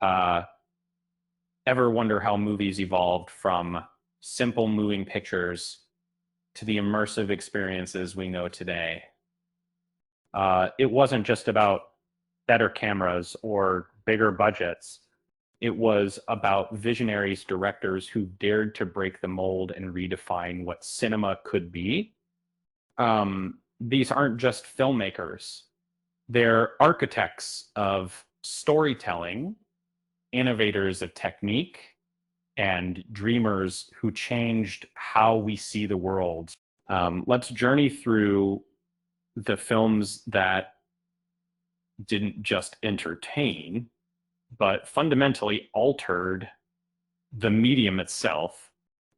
uh, ever wonder how movies evolved from simple moving pictures to the immersive experiences we know today? It wasn't just about better cameras or bigger budgets. It was about visionaries, directors who dared to break the mold and redefine what cinema could be. These aren't just filmmakers, they're architects of storytelling, innovators of technique, and dreamers who changed how we see the world. Let's journey through the films that didn't just entertain, but fundamentally altered the medium itself.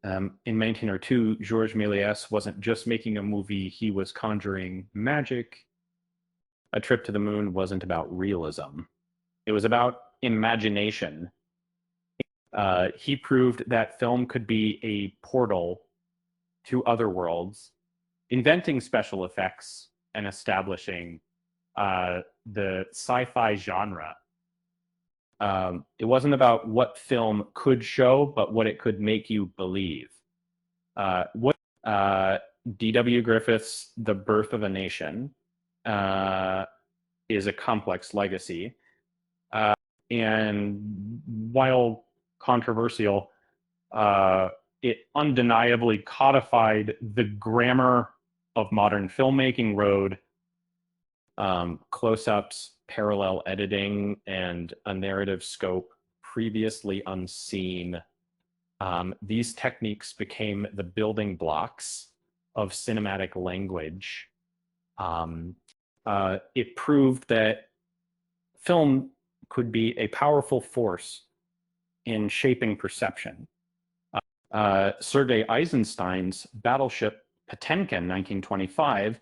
In 1902, Georges Méliès wasn't just making a movie, he was conjuring magic. A Trip to the Moon wasn't about realism, it was about imagination. He proved that film could be a portal to other worlds, inventing special effects and establishing the sci-fi genre. It wasn't about what film could show, but what it could make you believe. What D.W. Griffith's The Birth of a Nation is a complex legacy. And while controversial, it undeniably codified the grammar of modern filmmaking, road close-ups, parallel editing, and a narrative scope previously unseen. These techniques became the building blocks of cinematic language. It proved that film could be a powerful force in shaping perception. Sergei Eisenstein's battleship Potemkin, 1925,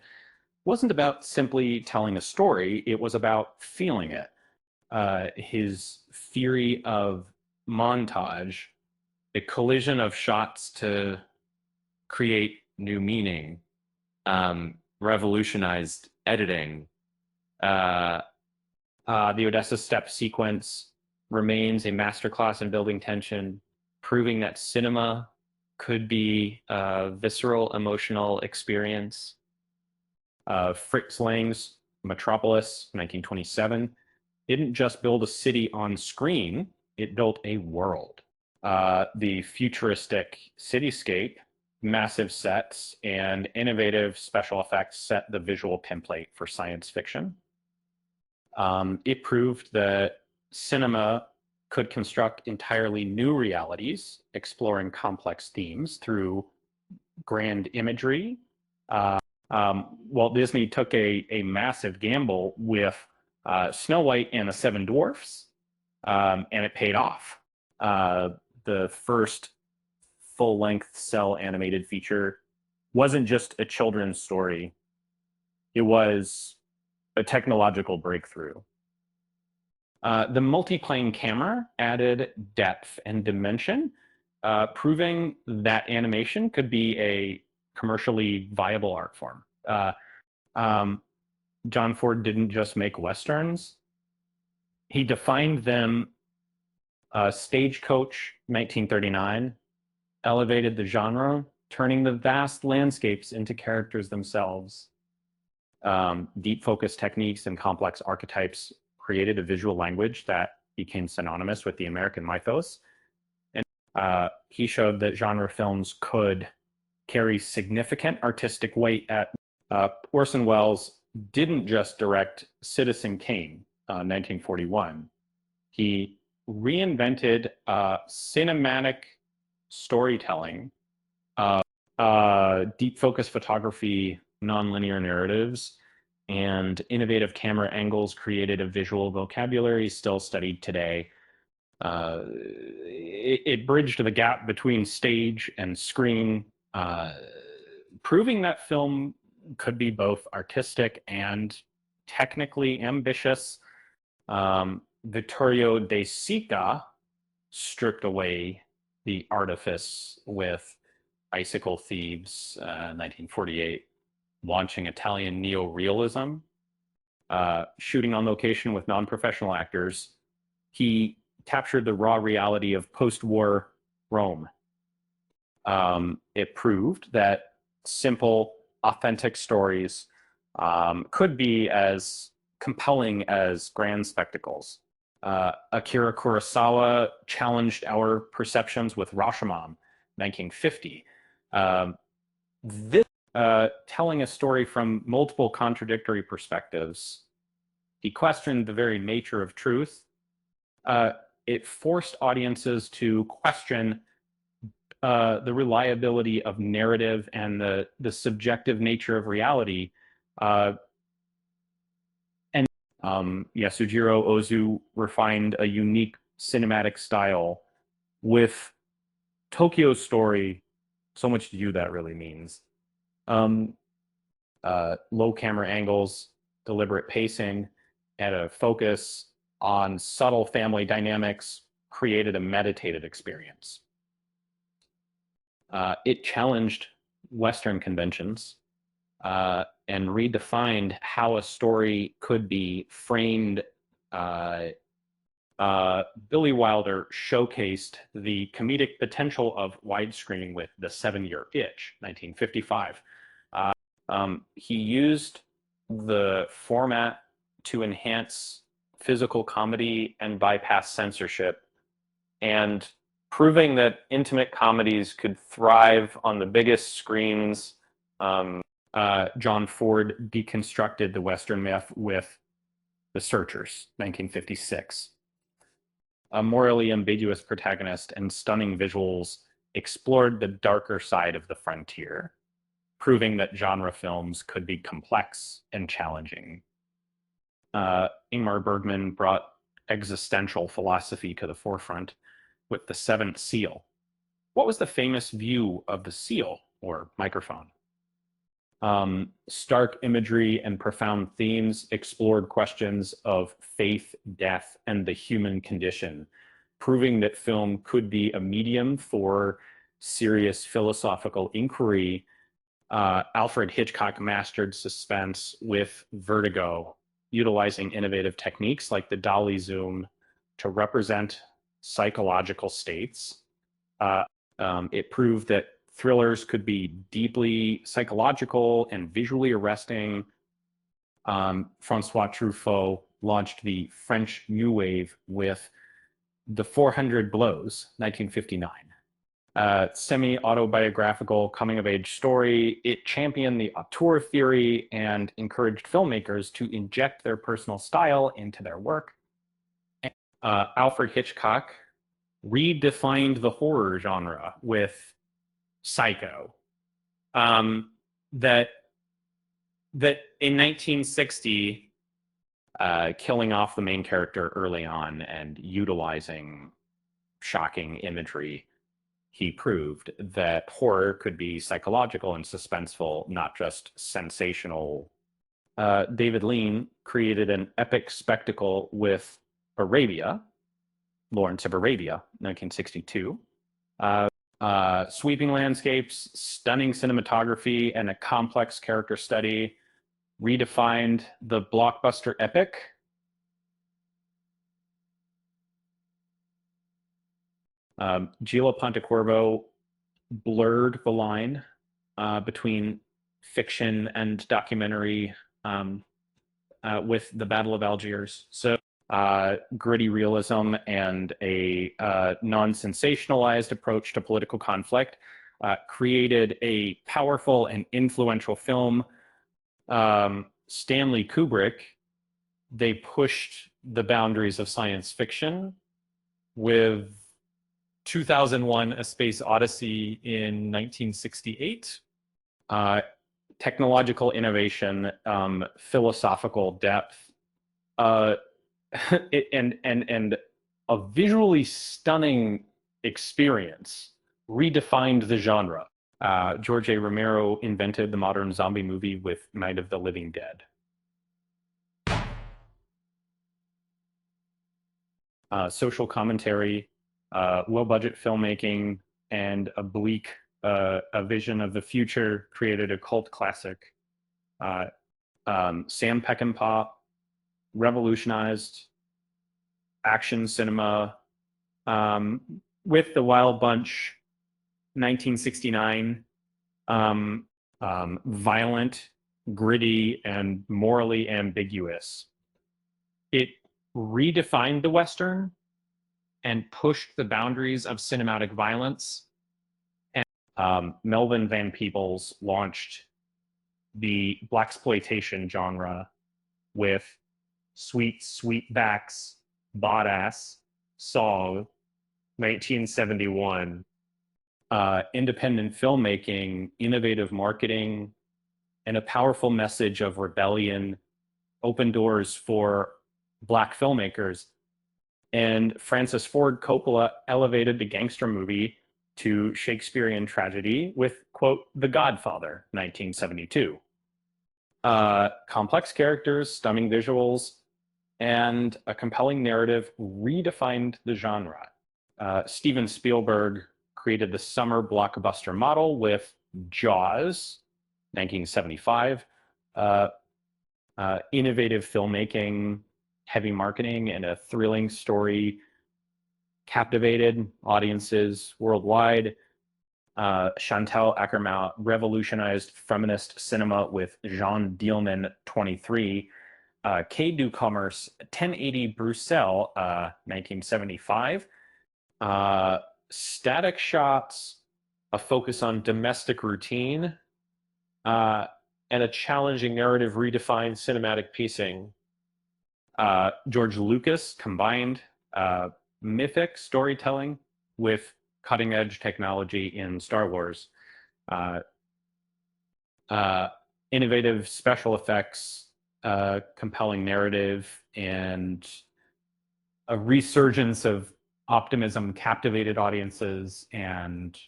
wasn't about simply telling a story, it was about feeling it. His theory of montage, a collision of shots to create new meaning, revolutionized editing. The Odessa Step sequence remains a masterclass in building tension, proving that cinema could be a visceral, emotional experience. Fritz Lang's Metropolis, 1927, didn't just build a city on screen, it built a world. The futuristic cityscape, massive sets, and innovative special effects set the visual template for science fiction. It proved that cinema could construct entirely new realities, exploring complex themes through grand imagery. Walt Disney took a massive gamble with Snow White and the Seven Dwarfs, and it paid off. The first full-length cell animated feature wasn't just a children's story, it was a technological breakthrough. The multi-plane camera added depth and dimension, proving that animation could be a commercially viable art form. John Ford didn't just make Westerns, he defined them. Stagecoach, 1939, elevated the genre, turning the vast landscapes into characters themselves. Deep focus techniques and complex archetypes created a visual language that became synonymous with the American mythos. And he showed that genre films could carry significant artistic weight. Orson Welles didn't just direct Citizen Kane, 1941. He reinvented cinematic storytelling, deep focus photography, nonlinear narratives, and innovative camera angles created a visual vocabulary still studied today. It bridged the gap between stage and screen, proving that film could be both artistic and technically ambitious. Vittorio De Sica stripped away the artifice with Icicle Thieves, 1948, launching Italian neo-realism. Shooting on location with non-professional actors, he captured the raw reality of post-war Rome. It proved that simple, authentic stories could be as compelling as grand spectacles. Akira Kurosawa challenged our perceptions with Rashomon, 1950. This telling a story from multiple contradictory perspectives. He questioned the very nature of truth. It forced audiences to question the reliability of narrative and the subjective nature of reality. And Yasujiro Ozu refined a unique cinematic style with Tokyo's story. So much to you that really means. Low camera angles, deliberate pacing, and a focus on subtle family dynamics created a meditated experience. It challenged Western conventions and redefined how a story could be framed. Billy Wilder showcased the comedic potential of widescreen with The 7-Year Itch, 1955. He used the format to enhance physical comedy and bypass censorship, and proving that intimate comedies could thrive on the biggest screens. John Ford deconstructed the Western myth with The Searchers, 1956. A morally ambiguous protagonist and stunning visuals explored the darker side of the frontier, proving that genre films could be complex and challenging. Ingmar Bergman brought existential philosophy to the forefront with The Seventh Seal. What was the famous view of the seal or microphone? Stark imagery and profound themes explored questions of faith, death, and the human condition, proving that film could be a medium for serious philosophical inquiry. Alfred Hitchcock mastered suspense with Vertigo, utilizing innovative techniques like the dolly zoom to represent psychological states. It proved that thrillers could be deeply psychological and visually arresting. Francois Truffaut launched the French New Wave with The 400 Blows, 1959. Semi-autobiographical coming-of-age story. It championed the auteur theory and encouraged filmmakers to inject their personal style into their work. Alfred Hitchcock redefined the horror genre with Psycho. That in 1960, killing off the main character early on and utilizing shocking imagery, he proved that horror could be psychological and suspenseful, not just sensational. David Lean created an epic spectacle with Arabia, Lawrence of Arabia, 1962. Sweeping landscapes, stunning cinematography, and a complex character study redefined the blockbuster epic. Gila Pontecorvo blurred the line between fiction and documentary with The Battle of Algiers. So gritty realism and a non-sensationalized approach to political conflict created a powerful and influential film. Stanley Kubrick, they pushed the boundaries of science fiction with 2001: A Space Odyssey in 1968. Technological innovation, philosophical depth, and a visually stunning experience redefined the genre. George A. Romero invented the modern zombie movie with Night of the Living Dead. Social commentary, low-budget filmmaking, and a bleak a vision of the future created a cult classic. Sam Peckinpah revolutionized action cinema With the Wild Bunch, 1969, um, violent, gritty, and morally ambiguous. It redefined the Western and pushed the boundaries of cinematic violence. And Melvin Van Peebles launched the blaxploitation genre with Sweet Sweetback's Badass Song, 1971. Independent filmmaking, innovative marketing, and a powerful message of rebellion opened doors for Black filmmakers. And Francis Ford Coppola elevated the gangster movie to Shakespearean tragedy with, quote, The Godfather, 1972. Complex characters, stunning visuals, and a compelling narrative redefined the genre. Steven Spielberg created the summer blockbuster model with Jaws, 1975. Innovative filmmaking, heavy marketing, and a thrilling story captivated audiences worldwide. Chantal Akerman revolutionized feminist cinema with Jean Dielman 23. Quai du Commerce 1080 Bruxelles, 1975. Static shots, a focus on domestic routine, and a challenging narrative redefined cinematic pacing. George Lucas combined mythic storytelling with cutting edge technology in Star Wars. Uh, Innovative special effects, compelling narrative, and a resurgence of optimism captivated audiences and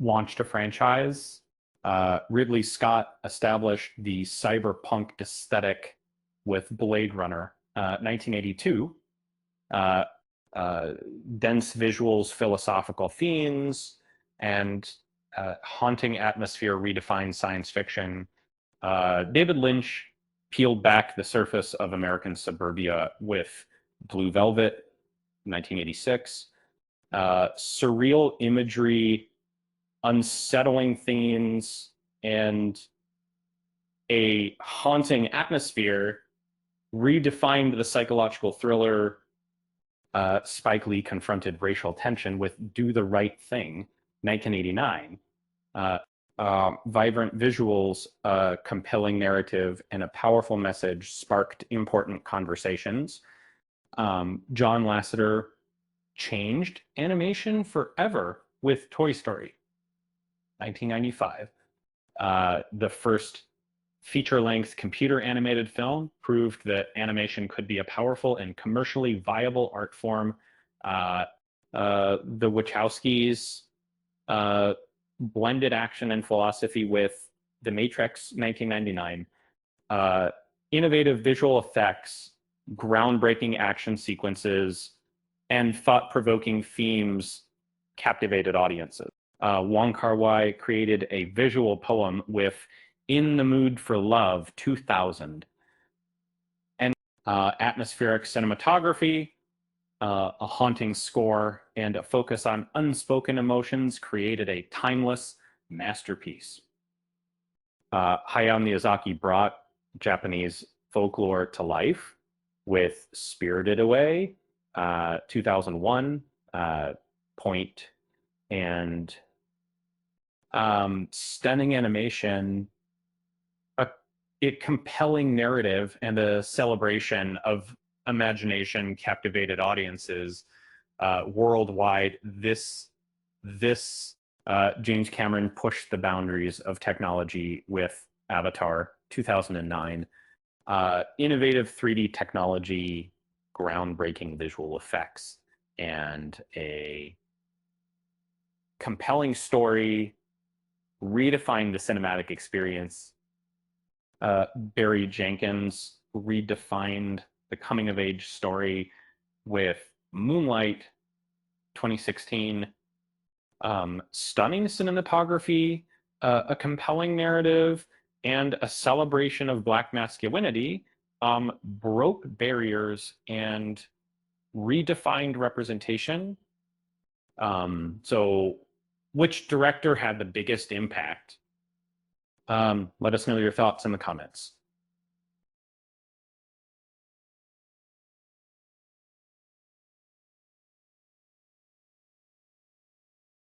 launched a franchise. Ridley Scott established the cyberpunk aesthetic with Blade Runner, 1982. Dense visuals, philosophical themes, and haunting atmosphere redefined science fiction. David Lynch peeled back the surface of American suburbia with Blue Velvet, 1986. Surreal imagery, unsettling themes, and a haunting atmosphere redefined the psychological thriller. Spike Lee confronted racial tension with Do the Right Thing, 1989. Vibrant visuals, compelling narrative, and a powerful message sparked important conversations. John Lasseter changed animation forever with Toy Story, 1995. The first feature-length computer animated film proved that animation could be a powerful and commercially viable art form. The Wachowskis blended action and philosophy with The Matrix, 1999. Innovative visual effects, groundbreaking action sequences, and thought-provoking themes captivated audiences. Wong Kar-wai created a visual poem with In the Mood for Love, 2000. And atmospheric cinematography, a haunting score, and a focus on unspoken emotions created a timeless masterpiece. Hayao Miyazaki brought Japanese folklore to life with Spirited Away, 2001, Point, and stunning animation, a compelling narrative, and a celebration of imagination captivated audiences worldwide. This James Cameron pushed the boundaries of technology with Avatar, 2009. Innovative 3D technology, groundbreaking visual effects, and a compelling story redefined the cinematic experience. Barry Jenkins redefined the coming of age story with Moonlight, 2016. Stunning cinematography, a compelling narrative, and a celebration of Black masculinity broke barriers and redefined representation So which director had the biggest impact? Let us know your thoughts in the comments.